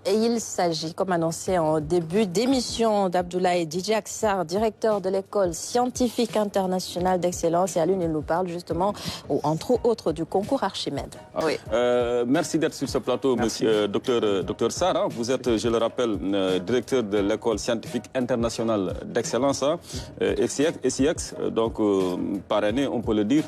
Et il s'agit, comme annoncé en début d'émission, d'Abdoulaye Didier Aksar, directeur de l'école scientifique internationale d'excellence. Et à l'une, il nous parle justement, entre autres, du concours Archimède. Oui. Merci d'être sur ce plateau, monsieur docteur Sarr. Vous êtes, je le rappelle, directeur de l'école scientifique internationale d'excellence, SIEX, donc parrainé, on peut le dire,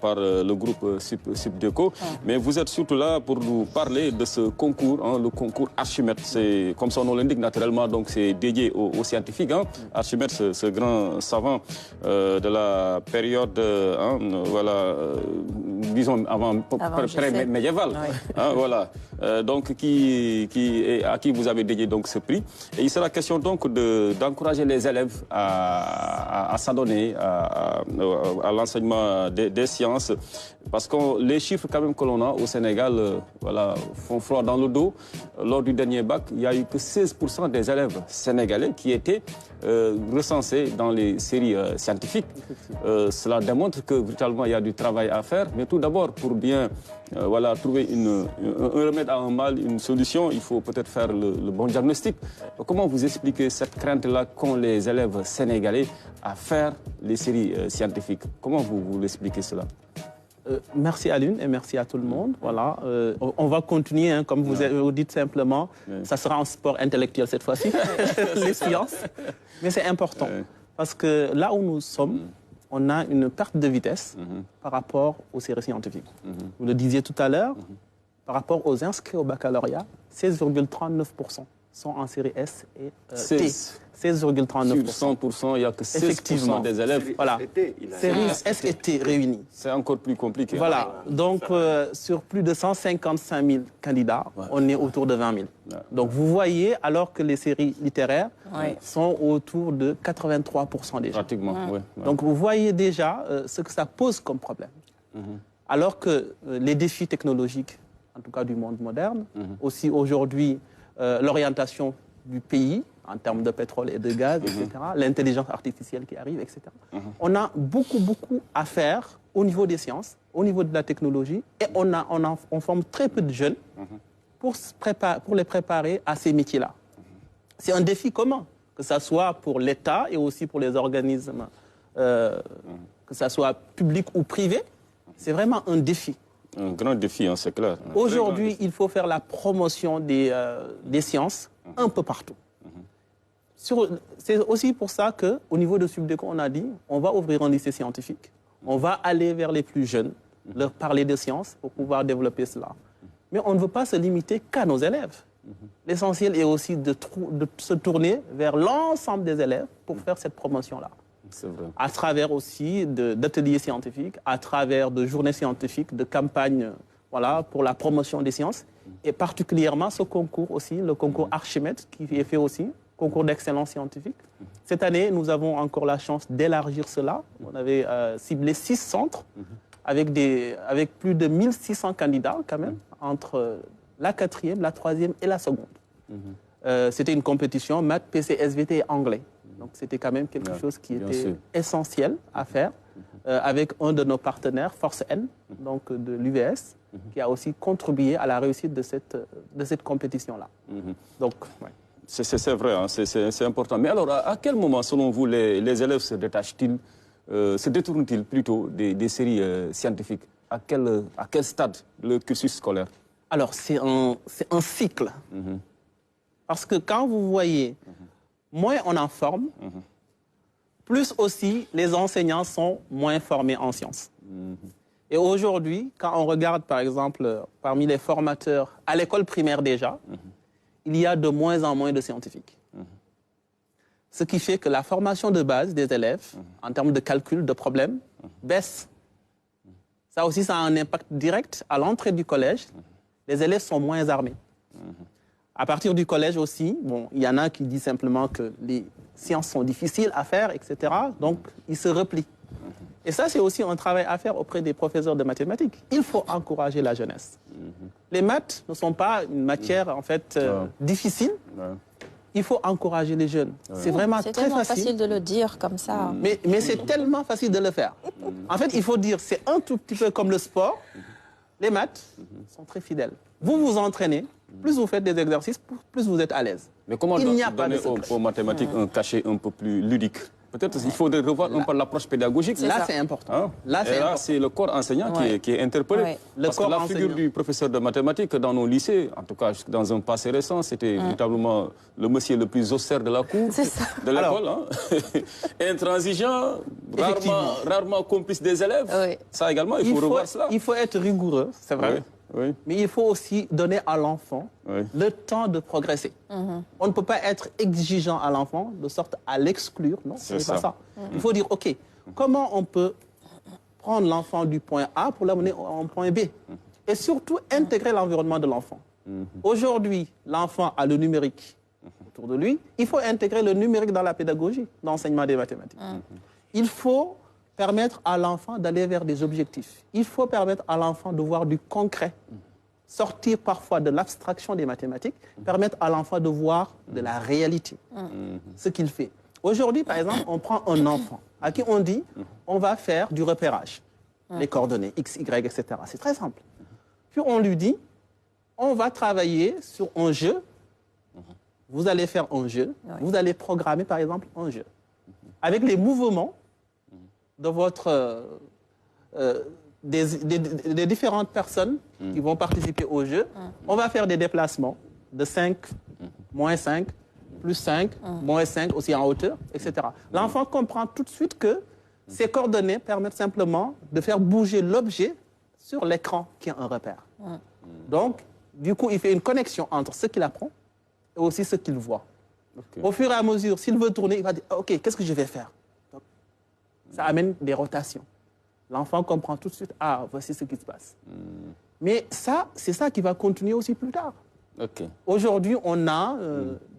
par le groupe SUPDECO. Mais vous êtes surtout là pour nous parler de ce concours, le concours Archimède. C'est, comme son nom l'indique naturellement, donc c'est dédié aux scientifiques. Archimède, ce grand savant de la période, disons avant pré-médiévale. Oui. Voilà. Donc à qui vous avez dédié donc ce prix. Et il sera question donc d'encourager les élèves à s'adonner à l'enseignement des sciences, parce que les chiffres quand même que l'on a au Sénégal font froid dans le dos. Lors du dernier bac, il n'y a eu que 16% des élèves sénégalais qui étaient recensés dans les séries scientifiques. Cela démontre que véritablement il y a du travail à faire, mais tout d'abord pour bien trouver un remède à un mal, une solution, il faut peut-être faire le bon diagnostic. Comment vous expliquez cette crainte-là qu'ont les élèves sénégalais à faire les séries scientifiques? Comment vous l'expliquez cela? Merci à l'une et merci à tout le monde. Voilà, on va continuer, comme vous dites simplement. Ça sera un sport intellectuel cette fois-ci, les sciences. Mais c'est important parce que là où nous sommes, on a une perte de vitesse par rapport aux séries scientifiques. Vous le disiez tout à l'heure, par rapport aux inscrits au baccalauréat, 16,39% sont en série S et T. 16,39%. Sur 100%, il n'y a que 16% des élèves. Voilà. Série S et T réunis. C'est encore plus compliqué. Voilà. Donc, sur plus de 155 000 candidats, on est autour de 20 000. Donc, vous voyez, alors que les séries littéraires sont autour de 83% déjà. Pratiquement, oui. Donc, vous voyez déjà ce que ça pose comme problème. Alors que les défis technologiques, en tout cas du monde moderne, aussi aujourd'hui, l'orientation du pays, en termes de pétrole et de gaz, etc., l'intelligence artificielle qui arrive, etc. On a beaucoup à faire au niveau des sciences, au niveau de la technologie, et on forme très peu de jeunes pour les préparer à ces métiers-là. C'est un défi commun, que ce soit pour l'État et aussi pour les organismes, que ce soit public ou privé. C'est vraiment un défi. Un grand défi, c'est clair. Aujourd'hui, il faut faire la promotion des sciences un peu partout. C'est aussi pour ça qu'au niveau de SUPDECO, on a dit on va ouvrir un lycée scientifique, on va aller vers les plus jeunes, leur parler de sciences pour pouvoir développer cela. Mais on ne veut pas se limiter qu'à nos élèves. L'essentiel est aussi de se tourner vers l'ensemble des élèves pour faire cette promotion-là. C'est vrai. À travers aussi d'ateliers scientifiques, à travers de journées scientifiques, de campagnes pour la promotion des sciences, et particulièrement ce concours aussi, le concours Archimède, qui est fait aussi, concours d'excellence scientifique. Cette année, nous avons encore la chance d'élargir cela. On avait ciblé 6 centres avec plus de 1600 candidats quand même, entre la 4e, la 3e et la seconde. C'était une compétition maths, PC, SVT et anglais. Donc c'était quand même quelque chose qui était essentiel à faire avec un de nos partenaires, Force N, donc de l'UVS, qui a aussi contribué à la réussite de cette compétition-là. Donc, c'est vrai, c'est important. Mais alors, à quel moment, selon vous, les élèves se détachent-ils, se détournent-ils plutôt des séries scientifiques? À quel stade le cursus scolaire? Alors, c'est un cycle. Parce que quand vous voyez, moins on en forme, plus aussi les enseignants sont moins formés en sciences. Et aujourd'hui, quand on regarde, par exemple, parmi les formateurs à l'école primaire déjà, il y a de moins en moins de scientifiques. Ce qui fait que la formation de base des élèves, en termes de calcul, de problèmes, baisse. Ça aussi, ça a un impact direct à l'entrée du collège. Les élèves sont moins armés. À partir du collège aussi, il y en a qui disent simplement que les sciences sont difficiles à faire, etc. Donc, ils se replient. Et ça, c'est aussi un travail à faire auprès des professeurs de mathématiques. Il faut encourager la jeunesse. Les maths ne sont pas une matière, en fait, difficile. Il faut encourager les jeunes. C'est vraiment très facile. C'est tellement facile de le dire comme ça. Mais c'est tellement facile de le faire. En fait, il faut dire, c'est un tout petit peu comme le sport. Les maths sont très fidèles. Vous vous entraînez, plus vous faites des exercices, plus vous êtes à l'aise. Mais comment donner aux mathématiques un cachet un peu plus ludique? Peut-être qu'il faudrait revoir un peu l'approche pédagogique. Là, c'est important. Hein? Là, c'est le corps enseignant qui est interpellé. Parce que la figure du professeur de mathématiques dans nos lycées, en tout cas dans un passé récent, c'était véritablement le monsieur le plus austère de la cour, de l'école. Hein? Intransigeant, rarement complice des élèves. Ça également, il faut revoir cela. Il faut être rigoureux, c'est vrai. Oui. Mais il faut aussi donner à l'enfant le temps de progresser. On ne peut pas être exigeant à l'enfant de sorte à l'exclure. Non, ce n'est pas ça. Il faut dire, OK, comment on peut prendre l'enfant du point A pour l'amener au point B? Et surtout, intégrer l'environnement de l'enfant. Aujourd'hui, l'enfant a le numérique autour de lui. Il faut intégrer le numérique dans la pédagogie, dans l'enseignement des mathématiques. Il faut permettre à l'enfant d'aller vers des objectifs. Il faut permettre à l'enfant de voir du concret, sortir parfois de l'abstraction des mathématiques, permettre à l'enfant de voir de la réalité, ce qu'il fait. Aujourd'hui, par exemple, on prend un enfant à qui on dit on va faire du repérage, les coordonnées X, Y, etc. C'est très simple. Puis on lui dit on va travailler sur un jeu, vous allez faire un jeu, vous allez programmer par exemple un jeu. Avec les mouvements de votre, des différentes personnes qui vont participer au jeu. On va faire des déplacements de 5, moins 5, plus 5, moins 5, aussi en hauteur, etc. L'enfant comprend tout de suite que ces coordonnées permettent simplement de faire bouger l'objet sur l'écran qui est un repère. Donc, du coup, il fait une connexion entre ce qu'il apprend et aussi ce qu'il voit. Au fur et à mesure, s'il veut tourner, il va dire « OK, qu'est-ce que je vais faire ?» Ça amène des rotations. L'enfant comprend tout de suite, ah, voici ce qui se passe. Mais ça, c'est ça qui va continuer aussi plus tard. Aujourd'hui, on a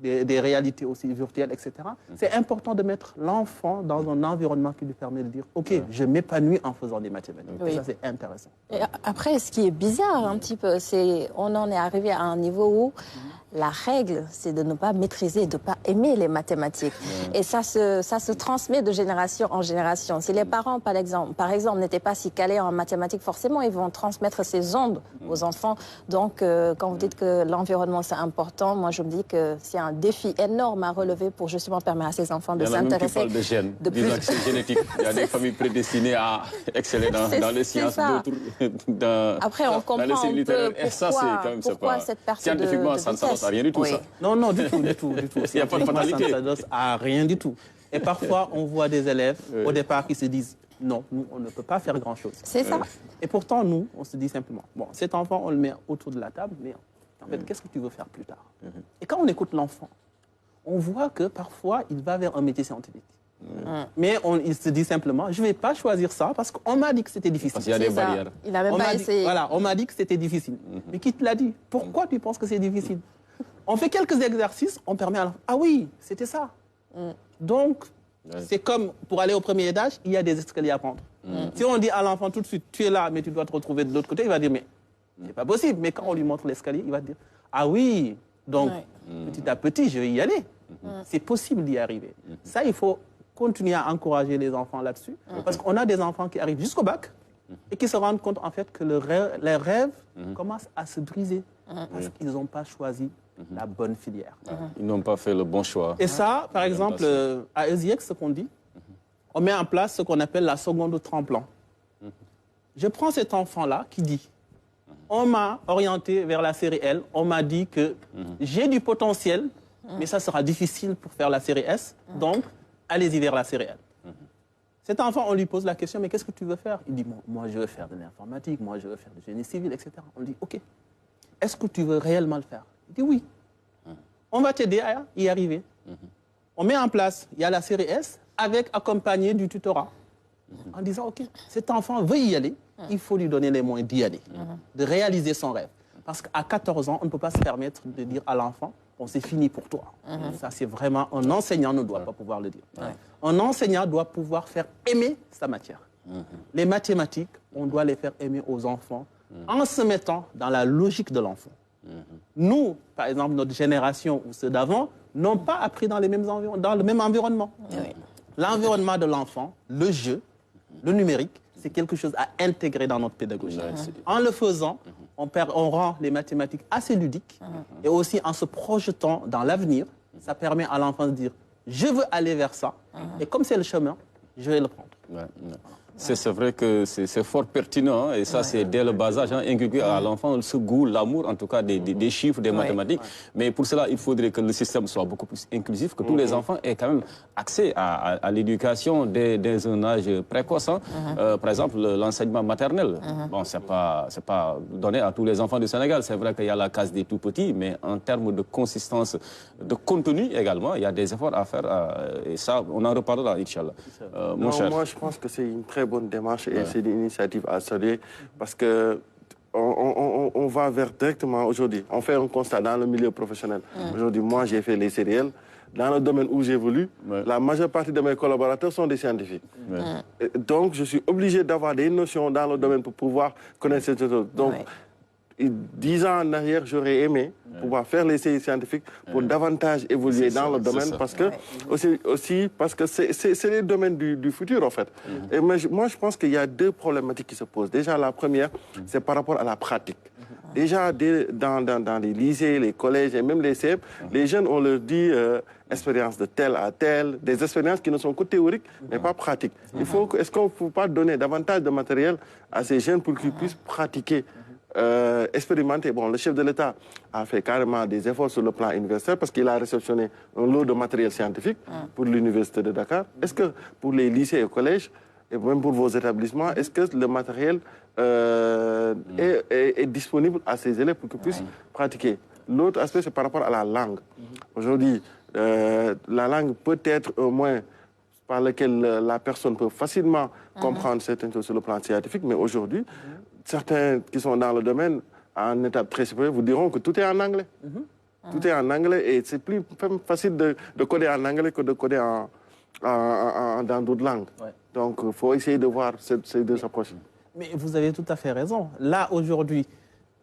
des réalités aussi virtuelles, etc. C'est important de mettre l'enfant dans un environnement qui lui permet de dire, OK, je m'épanouis en faisant des mathématiques. Et ça, c'est intéressant. Et après, ce qui est bizarre un petit peu, c'est qu'on en est arrivé à un niveau où la règle, c'est de ne pas maîtriser, de ne pas aimer les mathématiques. Et ça se transmet de génération en génération. Si les parents, par exemple, n'étaient pas si calés en mathématiques, forcément, ils vont transmettre ces ondes aux enfants. Donc, quand vous dites que l'environnement, c'est important, moi, je me dis que c'est un défi énorme à relever pour justement permettre à ces enfants de s'intéresser. Il y en a même qui parlent de gènes, disant que c'est génétique. Il y a des familles prédestinées à exceller dans les sciences, d'autres dans les sciences littéraires. Et ça, c'est quand même pourquoi cette perte scientifiquement, ça ne s'adosse à rien du tout, ça. Non, du tout, du tout. Il n'y a pas de fatalité. Ça ne s'adosse à rien du tout. Et parfois, on voit des élèves, au départ, qui se disent « Non, nous, on ne peut pas faire grand-chose. » C'est ça. Et pourtant, nous, on se dit simplement « Bon, cet enfant, on le met autour de la table, mais en fait, qu'est-ce que tu veux faire plus tard ?» Et quand on écoute l'enfant, on voit que parfois, il va vers un métier scientifique. Mais il se dit simplement, je ne vais pas choisir ça parce qu'on m'a dit que c'était difficile. Parce qu'il y a des barrières. Il n'a même pas essayé. Voilà, on m'a dit que c'était difficile. Mais qui te l'a dit? Pourquoi tu penses que c'est difficile? On fait quelques exercices, on permet à l'enfant. Ah oui, c'était ça. Donc, c'est comme pour aller au premier étage, il y a des escaliers à prendre. Si on dit à l'enfant tout de suite, tu es là, mais tu dois te retrouver de l'autre côté, il va dire, mais c'est pas possible. Mais quand on lui montre l'escalier, il va dire, ah oui, donc petit à petit, je vais y aller. C'est possible d'y arriver. Ça, il faut continuer à encourager les enfants là-dessus. Parce qu'on a des enfants qui arrivent jusqu'au bac et qui se rendent compte en fait que leurs rêves commencent à se briser parce qu'ils n'ont pas choisi la bonne filière. Ils n'ont pas fait le bon choix. Et ça, par exemple, à ESIEX, ce qu'on dit, on met en place ce qu'on appelle la seconde tremplin. Je prends cet enfant-là qui dit, on m'a orienté vers la série L, on m'a dit que j'ai du potentiel, mais ça sera difficile pour faire la série S, donc allez-y vers la série L. Cet enfant, on lui pose la question, mais qu'est-ce que tu veux faire? Il dit, moi je veux faire de l'informatique, moi je veux faire du génie civil, etc. On lui dit, ok, est-ce que tu veux réellement le faire? Il dit oui. On va t'aider à y arriver. On met en place, il y a la série S, avec accompagné du tutorat. En disant, ok, cet enfant veut y aller, il faut lui donner les moyens d'y aller, de réaliser son rêve. Parce qu'à 14 ans, on ne peut pas se permettre de dire à l'enfant, bon, c'est fini pour toi. Ça, c'est vraiment, un enseignant ne doit pas pouvoir le dire. Un enseignant doit pouvoir faire aimer sa matière. Les mathématiques, on doit les faire aimer aux enfants en se mettant dans la logique de l'enfant. Nous, par exemple, notre génération ou ceux d'avant, n'ont pas appris dans le même environnement. L'environnement de l'enfant, le jeu, le numérique, c'est quelque chose à intégrer dans notre pédagogie. En le faisant, on rend les mathématiques assez ludiques et aussi en se projetant dans l'avenir, ça permet à l'enfant de dire « je veux aller vers ça et comme c'est le chemin, je vais le prendre ». C'est vrai que c'est fort pertinent, hein, et ça c'est dès le bas âge, hein, inculquer à l'enfant ce goût, l'amour en tout cas des chiffres, des mathématiques. Mais pour cela, il faudrait que le système soit beaucoup plus inclusif, que tous les enfants aient quand même accès à l'éducation dès un âge précoce. Hein. Par exemple, l'enseignement maternel, bon, c'est pas donné à tous les enfants du Sénégal. C'est vrai qu'il y a la case des tout-petits, mais en termes de consistance, de contenu également, il y a des efforts à faire, et ça, on en reparlera, Inch'Allah. Mon cher. Moi, je pense que c'est une très bonne démarche et c'est une initiative à saluer parce que on va vers directement aujourd'hui. On fait un constat dans le milieu professionnel. Aujourd'hui, moi, j'ai fait les céréales. Dans le domaine où j'évolue, la majeure partie de mes collaborateurs sont des scientifiques. Donc, je suis obligé d'avoir des notions dans le domaine pour pouvoir connaître cette chose. Donc, 10 ans en arrière, j'aurais aimé pouvoir faire les séries scientifiques pour davantage évoluer dans le domaine parce que aussi parce que c'est les domaines du futur en fait. Et moi je pense qu'il y a deux problématiques qui se posent. Déjà la première, c'est par rapport à la pratique. Déjà dans les lycées, les collèges et même les CEP, les jeunes on leur dit expérience de tel à tel, des expériences qui ne sont que théoriques mais pas pratiques. Est-ce qu'on ne peut pas donner davantage de matériel à ces jeunes pour qu'ils puissent pratiquer? Expérimenter. Bon, le chef de l'État a fait carrément des efforts sur le plan universitaire parce qu'il a réceptionné un lot de matériel scientifique pour l'université de Dakar. Est-ce que pour les lycées et collèges, et même pour vos établissements, est-ce que le matériel est disponible à ces élèves pour qu'ils puissent pratiquer? L'autre aspect, c'est par rapport à la langue. Aujourd'hui, la langue peut être au moins par laquelle la personne peut facilement comprendre certaines choses sur le plan scientifique, mais aujourd'hui, certains qui sont dans le domaine, à une étape très supérieure, vous diront que tout est en anglais. Tout est en anglais et c'est plus facile de coder en anglais que de coder dans d'autres langues. Donc, il faut essayer de voir ces deux approches. Mais vous avez tout à fait raison. Là, aujourd'hui,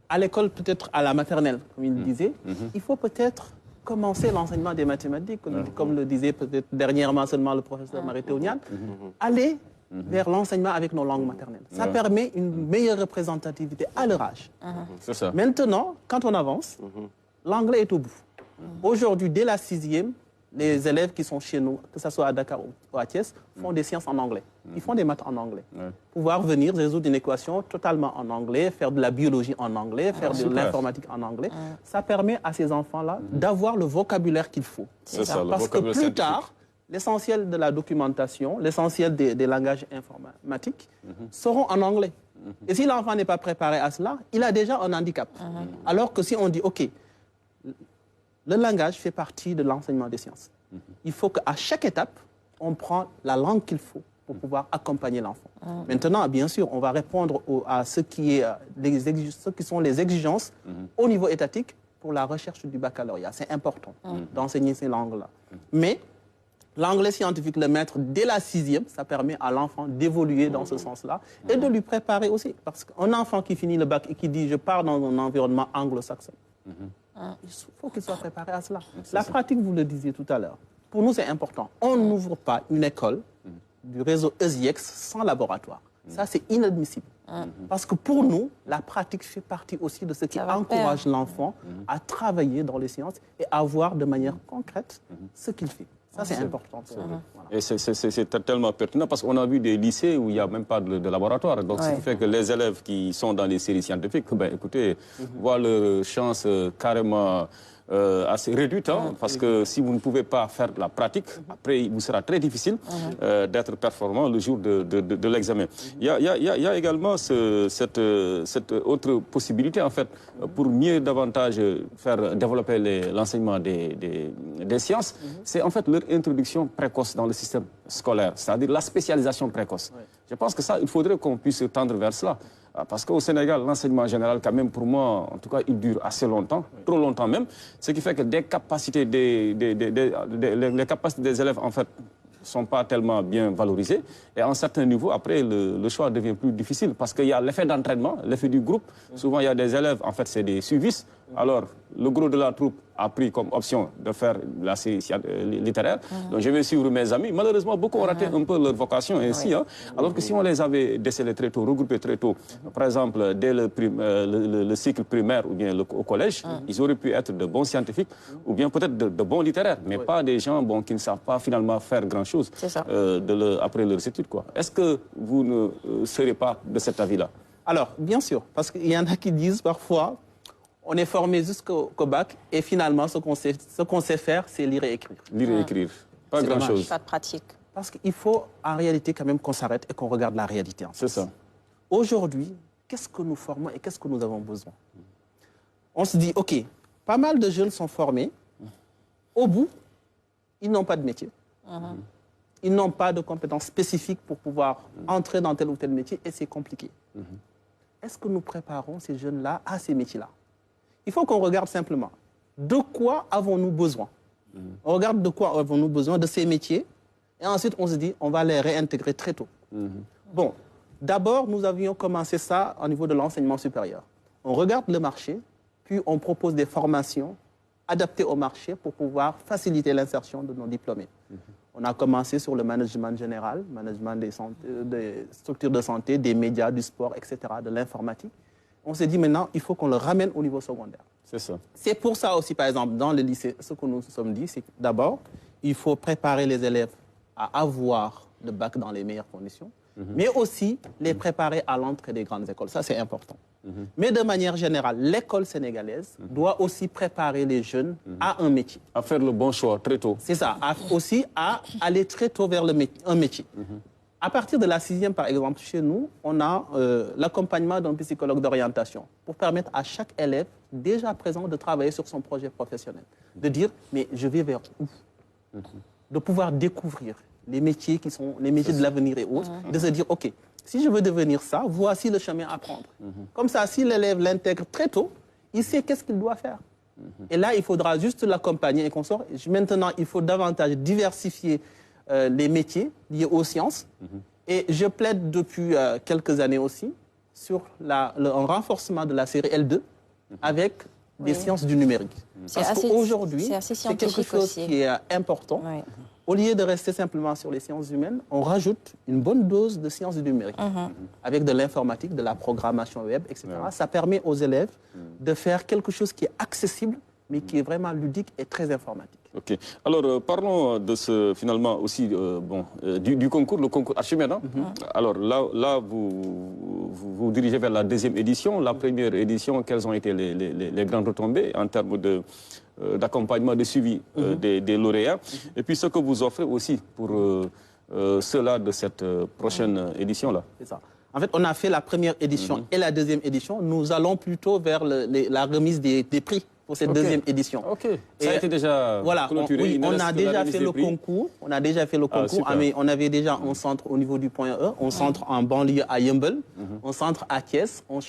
à l'école, peut-être à la maternelle, comme il disait, il faut peut-être commencer l'enseignement des mathématiques, comme le disait peut-être dernièrement seulement le professeur Marie-Théoniane, aller vers l'enseignement avec nos langues maternelles. Ça permet une meilleure représentativité à leur âge. C'est ça. Maintenant, quand on avance, l'anglais est au bout. Aujourd'hui, dès la 6e, les élèves qui sont chez nous, que ce soit à Dakar ou à Thiès, font des sciences en anglais. Ils font des maths en anglais. Pouvoir venir résoudre une équation totalement en anglais, faire de la biologie en anglais, faire de l'informatique en anglais, ça permet à ces enfants-là d'avoir le vocabulaire qu'il faut. C'est ça, parce que plus tard, l'essentiel de la documentation, l'essentiel des langages informatiques seront en anglais. Et si l'enfant n'est pas préparé à cela, il a déjà un handicap. Alors que si on dit, OK, le langage fait partie de l'enseignement des sciences. Il faut qu'à chaque étape, on prend la langue qu'il faut pour pouvoir accompagner l'enfant. Maintenant, bien sûr, on va répondre à ce qui sont les exigences au niveau étatique pour la recherche du baccalauréat. C'est important d'enseigner ces langues-là. Mais l'anglais scientifique, le mettre dès la 6e, ça permet à l'enfant d'évoluer dans ce sens-là et de lui préparer aussi. Parce qu'un enfant qui finit le bac et qui dit « je pars dans un environnement anglo-saxon », il faut qu'il soit préparé à cela. La pratique, vous le disiez tout à l'heure, pour nous c'est important. On n'ouvre pas une école du réseau ESIEX sans laboratoire. Ça, c'est inadmissible. Parce que pour nous, la pratique fait partie aussi de ce qui encourage l'enfant à travailler dans les sciences et à voir de manière concrète ce qu'il fait. Ça, c'est important. Et c'est tellement pertinent parce qu'on a vu des lycées où il n'y a même pas de laboratoire. Donc, ce qui fait que les élèves qui sont dans les séries scientifiques, ben, écoutez, voient leur chance carrément assez réduite, hein, parce que si vous ne pouvez pas faire la pratique, après, il vous sera très difficile d'être performant le jour de l'examen. Il y a également cette autre possibilité, en fait, pour mieux davantage faire développer l'enseignement des sciences, c'est en fait leur introduction précoce dans le système scolaire, c'est-à-dire la spécialisation précoce. Je pense que ça, il faudrait qu'on puisse tendre vers cela. Parce qu'au Sénégal, l'enseignement général, quand même, pour moi, en tout cas, il dure assez longtemps, trop longtemps même. Ce qui fait que les capacités des élèves, en fait, ne sont pas tellement bien valorisées. Et à un certain niveau, après, le choix devient plus difficile parce qu'il y a l'effet d'entraînement, l'effet du groupe. Souvent, il y a des élèves, en fait, c'est des suivistes. Alors, le gros de la troupe a pris comme option de faire la série littéraire. Donc je vais suivre mes amis. Malheureusement, beaucoup ont raté un peu leur vocation ainsi. Hein, alors que si on les avait décelés très tôt, regroupés très tôt, par exemple, dès le cycle primaire ou bien au collège, ils auraient pu être de bons scientifiques ou bien peut-être de bons littéraires, mais pas des gens qui ne savent pas finalement faire grand-chose après leurs études. Est-ce que vous ne serez pas de cet avis-là? Alors, bien sûr, parce qu'il y en a qui disent parfois... On est formé jusqu'au bac et finalement, ce qu'on sait faire, c'est lire et écrire. Lire et écrire, pas grand-chose. Pas de pratique. Parce qu'il faut en réalité quand même qu'on s'arrête et qu'on regarde la réalité. C'est ça. Aujourd'hui, qu'est-ce que nous formons et qu'est-ce que nous avons besoin? On se dit, OK, pas mal de jeunes sont formés. Au bout, ils n'ont pas de métier. Ils n'ont pas de compétences spécifiques pour pouvoir entrer dans tel ou tel métier et c'est compliqué. Est-ce que nous préparons ces jeunes-là à ces métiers-là? Il faut qu'on regarde simplement de quoi avons-nous besoin. On regarde de quoi avons-nous besoin de ces métiers et ensuite on se dit on va les réintégrer très tôt. Bon, d'abord nous avions commencé ça au niveau de l'enseignement supérieur. On regarde le marché, puis on propose des formations adaptées au marché pour pouvoir faciliter l'insertion de nos diplômés. On a commencé sur le management général, management des structures de santé, des médias, du sport, etc., de l'informatique. On s'est dit maintenant, il faut qu'on le ramène au niveau secondaire. C'est ça. C'est pour ça aussi, par exemple, dans le lycée, ce que nous nous sommes dit, c'est que d'abord, il faut préparer les élèves à avoir le bac dans les meilleures conditions, mais aussi les préparer à l'entrée des grandes écoles. Ça, c'est important. Mais de manière générale, l'école sénégalaise doit aussi préparer les jeunes à un métier. À faire le bon choix très tôt. C'est ça, aussi à aller très tôt vers un métier. À partir de la 6e, par exemple, chez nous, on a l'accompagnement d'un psychologue d'orientation pour permettre à chaque élève déjà présent de travailler sur son projet professionnel. De dire, mais je vais vers où? De pouvoir découvrir les métiers qui sont les métiers de l'avenir et autres. De se dire, OK, si je veux devenir ça, voici le chemin à prendre. Comme ça, si l'élève l'intègre très tôt, il sait qu'est-ce qu'il doit faire. Et là, il faudra juste l'accompagner et qu'on sort. Maintenant, il faut davantage diversifier les métiers liés aux sciences. Et je plaide depuis quelques années aussi sur un renforcement de la série L2 avec des sciences du numérique. Parce qu'aujourd'hui, c'est quelque chose qui est important. Au lieu de rester simplement sur les sciences humaines, on rajoute une bonne dose de sciences du numérique avec de l'informatique, de la programmation web, etc. Ça permet aux élèves de faire quelque chose qui est accessible, mais qui est vraiment ludique et très informatique. Ok. Alors, parlons de finalement aussi du concours, le concours Archimède. Hein? Alors là vous dirigez vers la 2e édition. La première édition, quelles ont été les grandes retombées en termes d'accompagnement, de suivi des lauréats? Et puis ce que vous offrez aussi pour ceux-là de cette prochaine édition-là. C'est ça. En fait, on a fait la première édition et la 2e édition. Nous allons plutôt vers la remise des prix pour cette 2e édition. Ok. Ça a été déjà clôturé. On a déjà fait le concours. On a déjà fait le concours. Mais on avait déjà un centre au niveau du Point E, un centre en banlieue à Yeumbeul, un centre à Thiès, un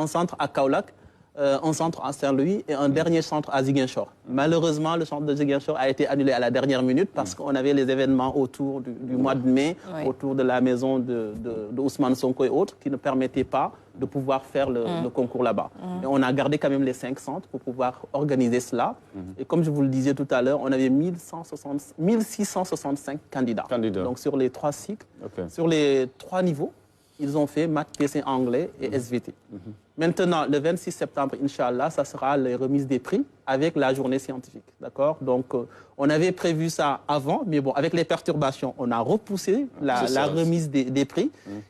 centre à Kaolack, un centre à Saint-Louis et un dernier centre à Ziguinchor. Malheureusement, le centre de Ziguinchor a été annulé à la dernière minute parce qu'on avait les événements autour du mois de mai, autour de la maison de Ousmane Sonko et autres, qui ne permettaient pas de pouvoir faire le concours là-bas. Et on a gardé quand même les 5 centres pour pouvoir organiser cela. Et comme je vous le disais tout à l'heure, on avait 1665 candidats. Donc sur les 3 cycles, sur les 3 niveaux, ils ont fait maths, PC, anglais et SVT. Maintenant, le 26 septembre, Inch'Allah, ça sera les remises des prix avec la journée scientifique. D'accord? Donc, on avait prévu ça avant, mais bon, avec les perturbations, on a repoussé la remise des prix.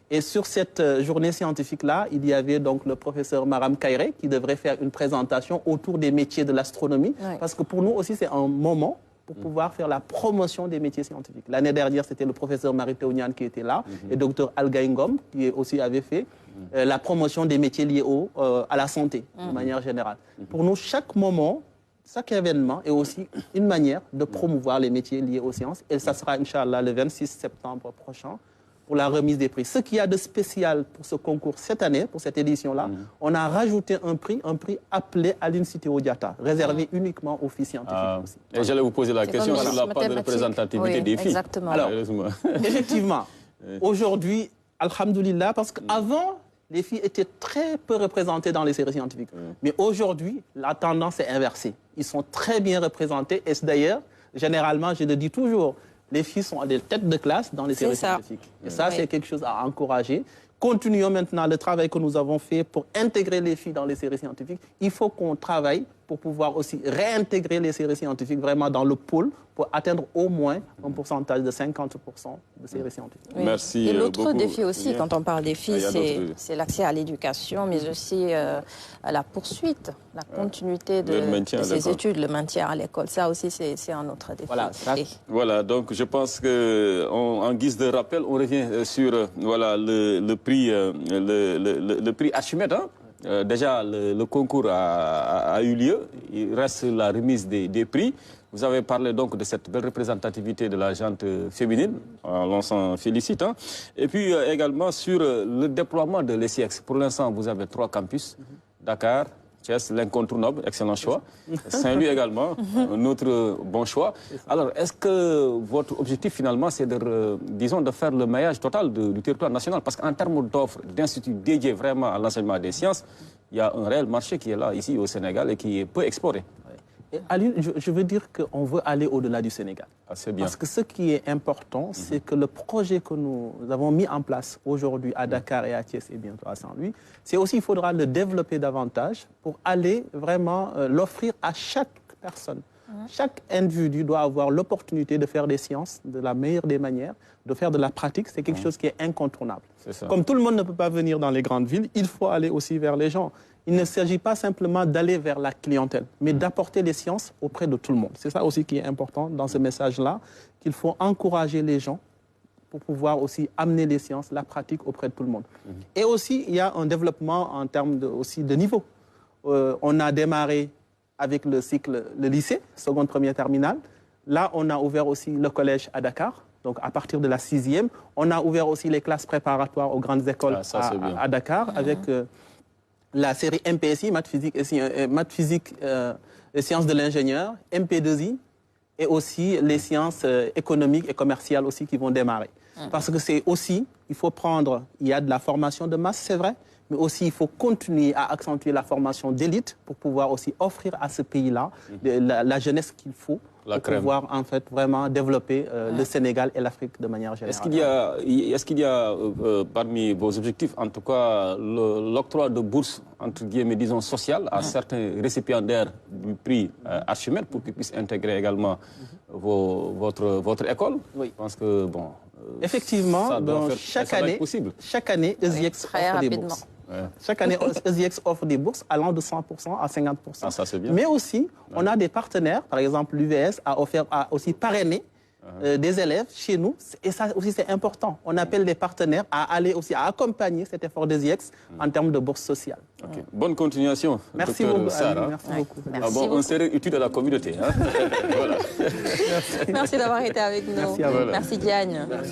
Et sur cette journée scientifique-là, il y avait donc le professeur Maram Kairé qui devrait faire une présentation autour des métiers de l'astronomie. Parce que pour nous aussi, c'est un moment pour pouvoir faire la promotion des métiers scientifiques. L'année dernière, c'était le professeur Marie Théounian qui était là, et Dr Algaïngom qui aussi avait fait la promotion des métiers liés à la santé, de manière générale. Pour nous, chaque moment, chaque événement est aussi une manière de promouvoir les métiers liés aux sciences. Et ça sera, Inch'Allah, le 26 septembre prochain, pour la remise des prix. Ce qu'il y a de spécial pour ce concours cette année, pour cette édition-là, on a rajouté un prix appelé Aline Sitoé Diatta, réservé uniquement aux filles scientifiques aussi. Et j'allais vous poser la question sur la part de représentativité des filles. Exactement. Alors, effectivement, aujourd'hui, alhamdoulilah, parce qu'avant, les filles étaient très peu représentées dans les séries scientifiques. Mais aujourd'hui, la tendance est inversée. Ils sont très bien représentés. Et d'ailleurs, généralement, je le dis toujours, les filles sont à des têtes de classe dans les séries scientifiques. Et ça, c'est quelque chose à encourager. Continuons maintenant le travail que nous avons fait pour intégrer les filles dans les séries scientifiques. Il faut qu'on travaille pour pouvoir aussi réintégrer les séries scientifiques vraiment dans le pôle pour atteindre au moins un pourcentage de 50% de séries scientifiques. Oui. Merci. Et l'autre défi aussi, Bien. quand on parle des filles, c'est l'accès à l'éducation, mais aussi à la poursuite, la continuité de ces études, le maintien à l'école. Ça aussi, c'est un autre défi. Voilà, donc je pense qu'en guise de rappel, on revient sur voilà, le prix Archimède. Hein? Déjà, le concours a eu lieu. Il reste la remise des prix. Vous avez parlé donc de cette belle représentativité de la gente féminine. On s'en félicite. Hein. Et puis également sur le déploiement de l'ESIEX. Pour l'instant, vous avez 3 campus. Dakar, Thiès, l'incontournable, excellent choix. Saint-Louis également, un autre bon choix. Alors, est-ce que votre objectif finalement, c'est de faire le maillage total du territoire national? Parce qu'en termes d'offres, d'instituts dédiés vraiment à l'enseignement des sciences, il y a un réel marché qui est là, ici au Sénégal, et qui est peu exploré. Ali, je veux dire qu'on veut aller au-delà du Sénégal. Ah, c'est bien. Parce que ce qui est important, c'est que le projet que nous avons mis en place aujourd'hui à Dakar et à Thiès et bientôt à Saint-Louis, c'est aussi il faudra le développer davantage pour aller vraiment l'offrir à chaque personne. Chaque individu doit avoir l'opportunité de faire des sciences de la meilleure des manières, de faire de la pratique. C'est quelque chose qui est incontournable. Comme tout le monde ne peut pas venir dans les grandes villes, il faut aller aussi vers les gens. Il ne s'agit pas simplement d'aller vers la clientèle, mais d'apporter les sciences auprès de tout le monde. C'est ça aussi qui est important dans ce message-là, qu'il faut encourager les gens pour pouvoir aussi amener les sciences, la pratique auprès de tout le monde. Et aussi, il y a un développement en termes aussi de niveau. On a démarré avec le cycle, le lycée, seconde, première, terminale. Là, on a ouvert aussi le collège à Dakar. Donc, à partir de la 6e, on a ouvert aussi les classes préparatoires aux grandes écoles à Dakar, avec la série MPSI, maths physique et sciences de l'ingénieur, MP2I, et aussi les sciences économiques et commerciales aussi qui vont démarrer. Parce que c'est aussi, il y a de la formation de masse, c'est vrai, mais aussi il faut continuer à accentuer la formation d'élite pour pouvoir aussi offrir à ce pays-là la jeunesse qu'il faut pour pouvoir en fait vraiment développer le Sénégal et l'Afrique de manière générale. Est-ce qu'il y a parmi vos objectifs, en tout cas, l'octroi de bourses, entre guillemets, disons, sociales à certains récipiendaires du prix Archimède pour qu'ils puissent intégrer également votre école? Oui. Je pense que, bon... effectivement, chaque année, ESIEX offre des bourses. Chaque année, ESIEX offre des bourses allant de 100% à 50%. Ah, ça, c'est bien. Mais aussi, on a des partenaires, par exemple l'UVS a aussi parrainé des élèves chez nous, et ça aussi c'est important. On appelle les partenaires à aller aussi à accompagner cet effort d'ESIEX en termes de bourse sociale. Okay. Bonne continuation. Merci beaucoup. Merci beaucoup. On serait utile à la communauté. Hein. Voilà. Merci d'avoir été avec nous. Merci à vous. Merci Diane. Merci.